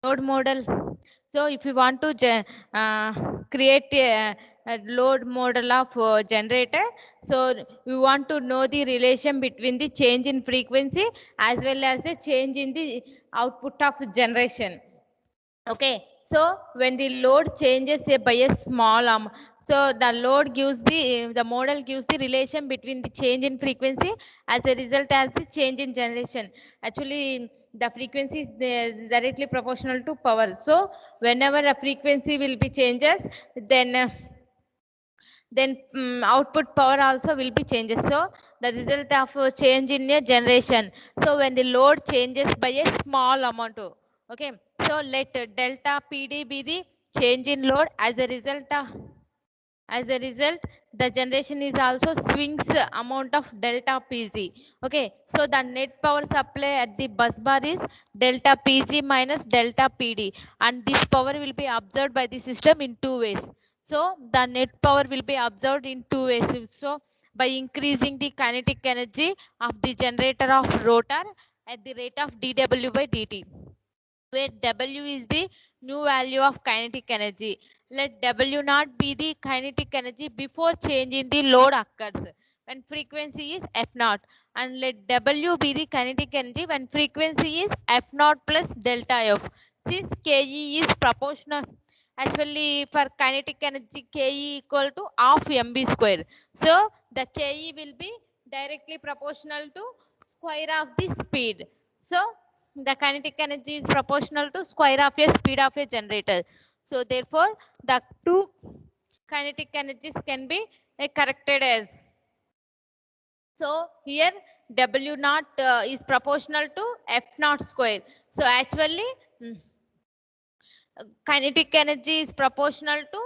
load model. So if you want to create a load model of generator, so we want to know the relation between the change in frequency as well as the change in the output of generation. Okay, so when the load changes by a small so the load gives the model gives the relation between the change in frequency as a result as the change in generation. Actually, the frequency is directly proportional to power. So whenever a frequency will be changes, then output power also will be changes. So the result of change in a generation. So when the load changes by a small amount, okay, so let delta pd be the change in load. As a result, the generation is also swings amount of delta pg. Okay, so the net power supply at the bus bar is delta pg minus delta pd, and this power will be absorbed by the system in two ways. So the net power will be absorbed in two ways. So by increasing the kinetic energy of the generator of rotor at the rate of dw by dt, where W is the new value of kinetic energy. Let W not be the kinetic energy before change in the load occurs when frequency is F naught, and let W be the kinetic energy when frequency is F naught plus delta F. Since KE is proportional, actually for kinetic energy KE equal to half mb square. So the KE will be directly proportional to square of the speed. So the kinetic energy is proportional to square of a speed of a generator. So therefore, the two kinetic energies can be corrected as. So here W naught is proportional to F naught square. So actually, kinetic energy is proportional to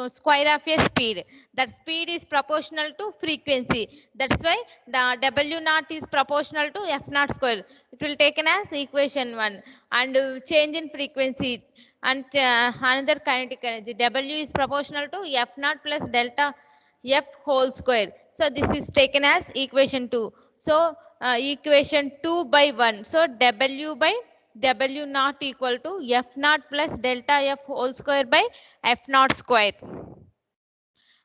square of a speed. That speed is proportional to frequency. That's why the W naught is proportional to F naught square. It will taken as equation 1. And change in frequency and another kinetic energy W is proportional to F naught plus delta F whole square. So this is taken as equation 2. So equation 2 by 1. So W by W naught equal to F naught plus delta F whole square by F naught square,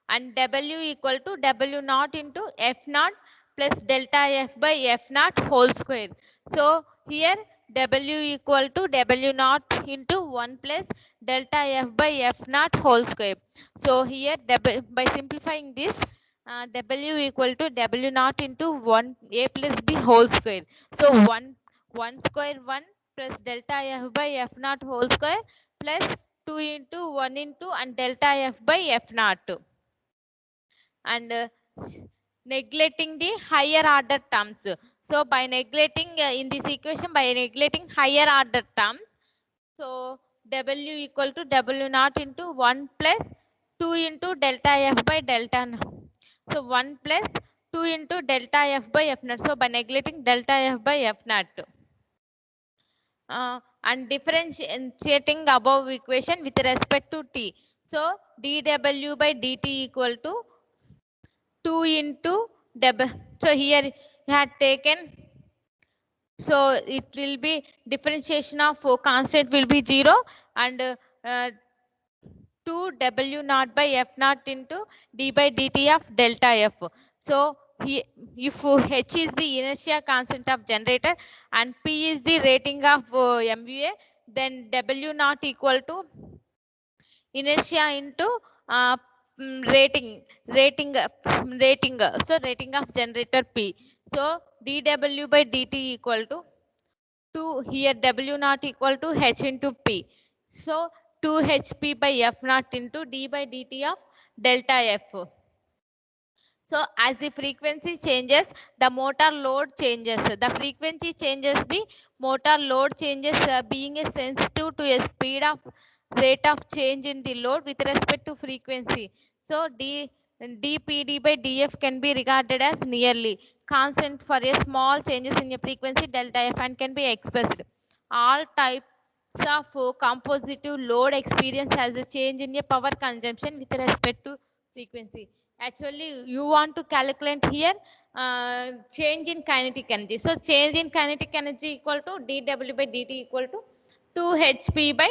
and W equal to W naught into F naught plus delta F by F naught whole square. So here W equal to W naught into 1 plus delta F by F naught whole square. So here by simplifying this, W equal to W naught into 1 A plus B whole square. So 1 square 1 plus delta F by F naught whole square plus 2 into 1 into and delta F by F naught, and neglecting the higher order terms. So by neglecting in this equation, by neglecting higher order terms, so W equal to W naught into 1 plus 2 into delta F by delta naught. So 1 plus 2 into delta F by F naught. So by neglecting delta F by F naught. And differentiating above equation with respect to T. So dW by dt equal to 2 into W. So here you had taken, so it will be differentiation of constant will be 0, and 2 W naught by F naught into d by dt of delta F. So if H is the inertia constant of generator and P is the rating of MVA, then W naught equal to inertia into uh, rating of generator P. So dW by dt equal to 2, here W naught equal to H into P. So 2 HP by F naught into d by dt of delta F. So as the frequency changes, the motor load changes. The frequency changes, the motor load changes, being a sensitive to a speed of rate of change in the load with respect to frequency. So dPd by dF can be regarded as nearly constant for a small changes in a frequency delta F and can be expressed. All types of compositive load experience has a change in a power consumption with respect to frequency. Actually, you want to calculate here change in kinetic energy. So change in kinetic energy equal to dW by dt equal to 2 HP by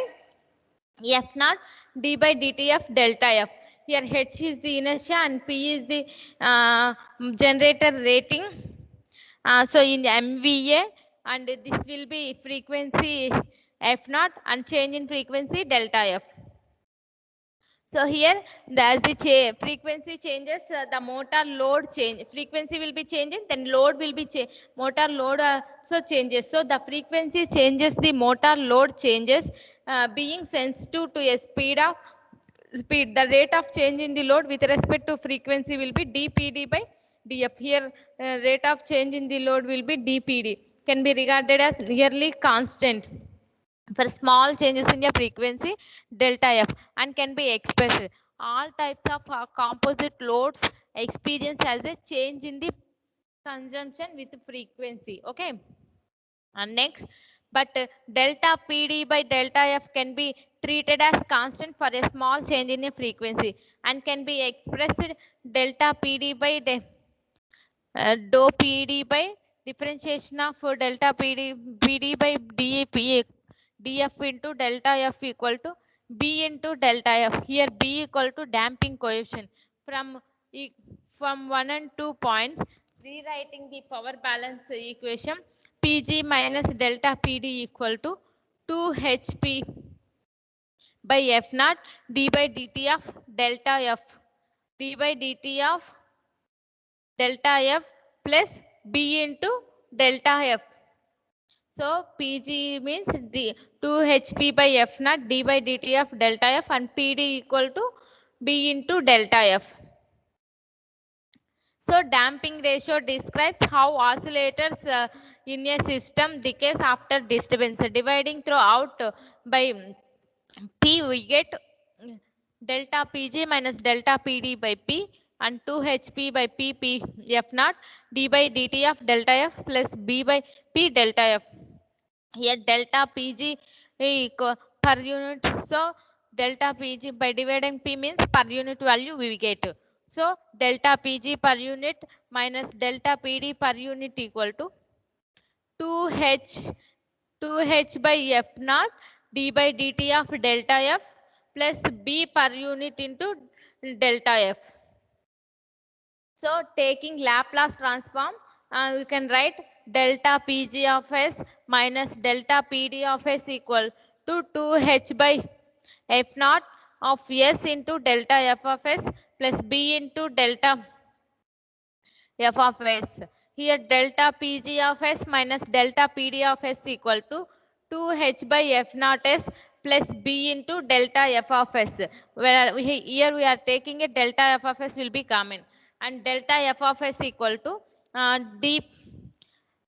F naught d by dt of delta F. Here H is the inertia and P is the generator rating. So in MVA, and this will be frequency F naught and change in frequency delta F. So here, as the frequency changes, the motor load change. Frequency will be changing, then load will be motor load so changes. So the frequency changes, the motor load changes, being sensitive to a speed. The rate of change in the load with respect to frequency will be dPd by dF. Here, rate of change in the load will be dPd. Can be regarded as nearly constant for small changes in the frequency delta F, and can be expressed. All types of composite loads experience as a change in the consumption with frequency. Okay. And next, but delta PD by delta F can be treated as constant for a small change in a frequency, and can be expressed delta PD by dou PD by differentiation of delta PD by dF into delta F equal to B into delta F. Here B equal to damping coefficient. From 1 and 2 points, rewriting the power balance equation, Pg minus delta PD equal to 2 HP by F naught d by dt of delta F, d by dt of delta F plus B into delta F. So Pg means 2 HP by F naught d by dt of delta F, and PD equal to B into delta F. So damping ratio describes how oscillators in a system decays after disturbance. Dividing throughout by P, we get delta Pg minus delta PD by P, and 2 HP by P F naught d by dt of delta F plus B by P delta F. Here delta Pg equal per unit. So delta Pg by dividing P means per unit value we get. So delta Pg per unit minus delta PD per unit equal to 2H 2H by F naught d by dt of delta F plus B per unit into delta F. So taking Laplace transform, we can write delta Pg of S minus delta PD of S equal to 2H by F naught of S into delta F of S plus B into delta F of S. Here delta Pg of S minus delta PD of S equal to 2H by F naught S plus B into delta F of S. Where here we are taking a delta F of S will be common, and delta F of S equal to d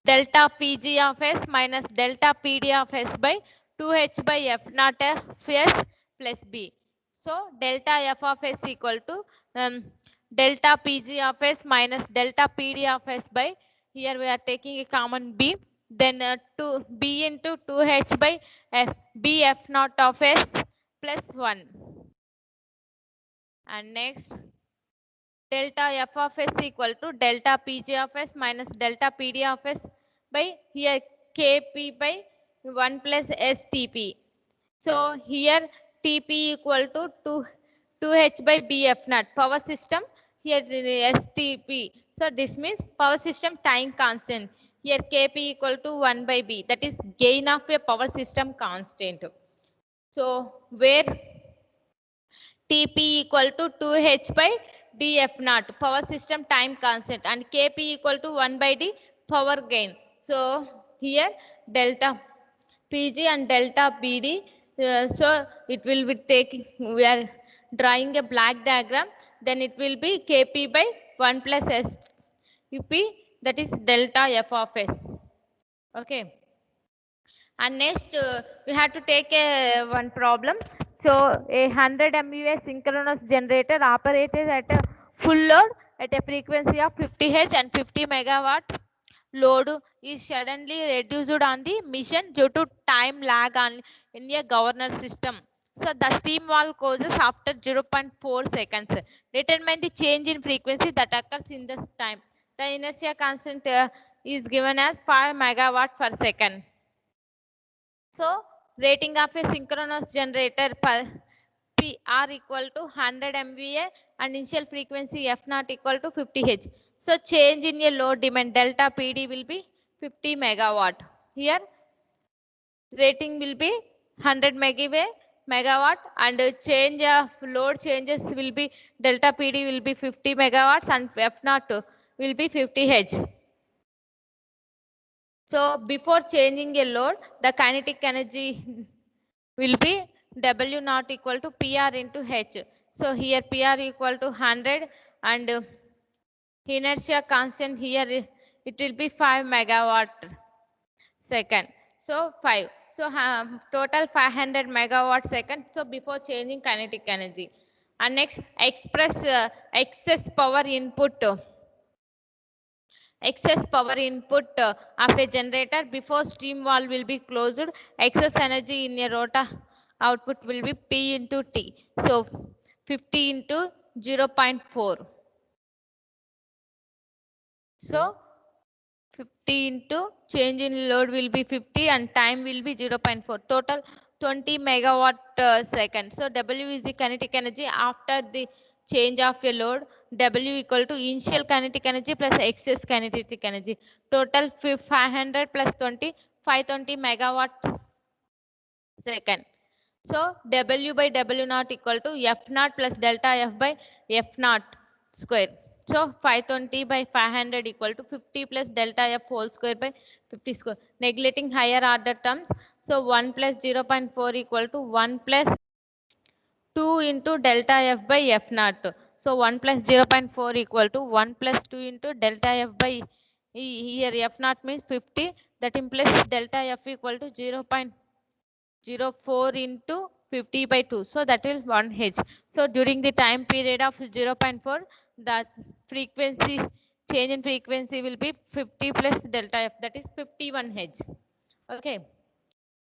delta Pg of S minus delta PD of S by 2H by F naught F S plus B. So delta F of S equal to delta Pg of S minus delta PD of S by, here we are taking a common B, then B into 2H by B F naught of S plus 1. And next, delta F of S equal to delta Pg of S minus delta PD of S by, here Kp by 1 plus STP. So here Tp equal to 2H by Bf naught. Power system, here STP. So this means power system time constant. Here Kp equal to 1 by B. That is gain of a power system constant. So where Tp equal to 2H by dF naught, power system time constant, and Kp equal to 1 by D, power gain. So here delta Pg and delta Pd, so it will be taking, we are drawing a black diagram, then it will be Kp by 1 plus SUP, that is delta F of S. Okay. And next, we have to take one problem. So a 100 MVA synchronous generator operated at a full load at a frequency of 50 Hz and 50 megawatt load is suddenly reduced on the mission due to time lag in a governor system. So the steam wall closes after 0.4 seconds. Determine the change in frequency that occurs in this time. The inertia constant is given as 5 megawatt per second. So Rating of a synchronous generator per PR equal to 100 MVA and initial frequency F naught equal to 50 H. So change in a load demand delta PD will be 50 megawatt. Here rating will be 100 megawatt and change of load changes will be delta PD will be 50 megawatts and F naught will be 50 H. So before changing a load, the kinetic energy will be W naught equal to PR into H. So here PR equal to 100 and inertia constant here it will be 5 megawatt second. So 5. So total 500 megawatt second. So before changing kinetic energy. And next express excess power input. Excess power input of a generator before steam valve will be closed. Excess energy in a rotor output will be P into T. So 50 into 0.4. So 50 into change in load will be 50 and time will be 0.4. Total 20 megawatt second. So W is the kinetic energy after the change of a load. W equal to initial kinetic energy plus excess kinetic energy. Total 500 plus 20, 520 megawatts second. So W by W naught equal to F naught plus delta F by F naught square. So 520 by 500 equal to 50 plus delta F whole square by 50 square. Neglecting higher order terms. So 1 plus 0.4 equal to 1 plus 2 into delta F by F naught. So 1 plus 0.4 equal to 1 plus 2 into delta F by here F naught means 50. That implies delta F equal to 0.04 into 50 by 2. So that is 1 H. So during the time period of 0.4, the frequency change in frequency will be 50 plus delta F, that is 51 H. Okay.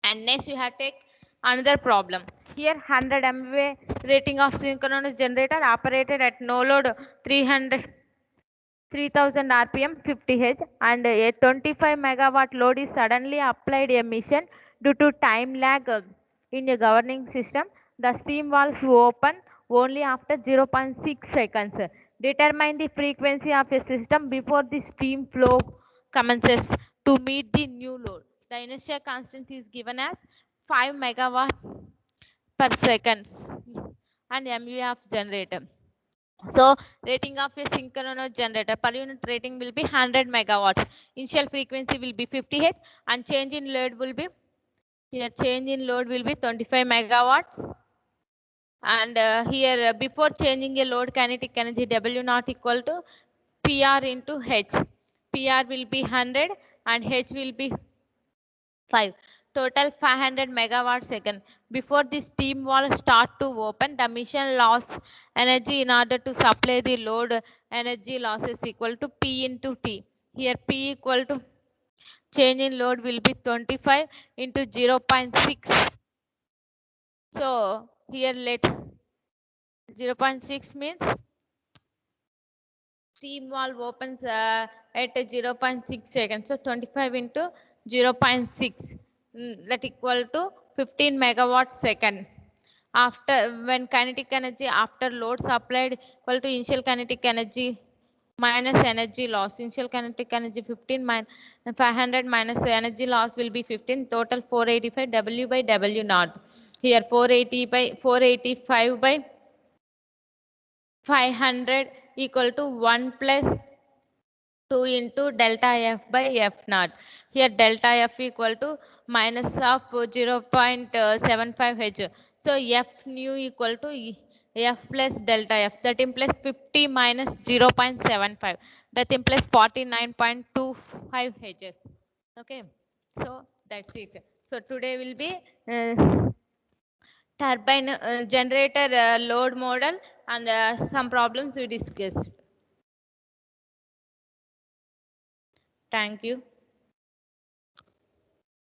And next you have to take another problem. Here 100 MVA rating of synchronous generator operated at no load 3000 RPM 50 H and a 25 megawatt load is suddenly applied emission due to time lag in a governing system. The steam valves open only after 0.6 seconds. Determine the frequency of a system before the steam flow commences to meet the new load. The inertia constant is given as 5 megawatt per seconds and MVA of generator. So rating of a synchronous generator per unit rating will be 100 megawatts. Initial frequency will be 50 Hz and change in load will be here change in load will be 25 megawatts. And here before changing a load kinetic energy W naught equal to PR into H. PR will be 100 and H will be 5. Total 500 megawatt second. Before the steam valve start to open, the machine loss energy in order to supply the load energy losses equal to P into T. Here P equal to change in load will be 25 into 0.6. So here let 0.6 means steam valve opens at 0.6 seconds. So 25 into 0.6 that equal to 15 megawatt second. After when kinetic energy after load supplied equal to initial kinetic energy minus energy loss. Initial kinetic energy 15 minus 500 minus energy loss will be 15. Total 485 W by W naught. Here 480 by 485 by 500 equal to 1 plus 2 into delta F by F naught. Here delta F equal to minus of 0.75 H. So F nu equal to F plus delta F. That implies 50 minus 0.75. That implies 49.25 H's. Okay. So that's it. So today will be turbine generator load model and some problems we discussed. Thank you.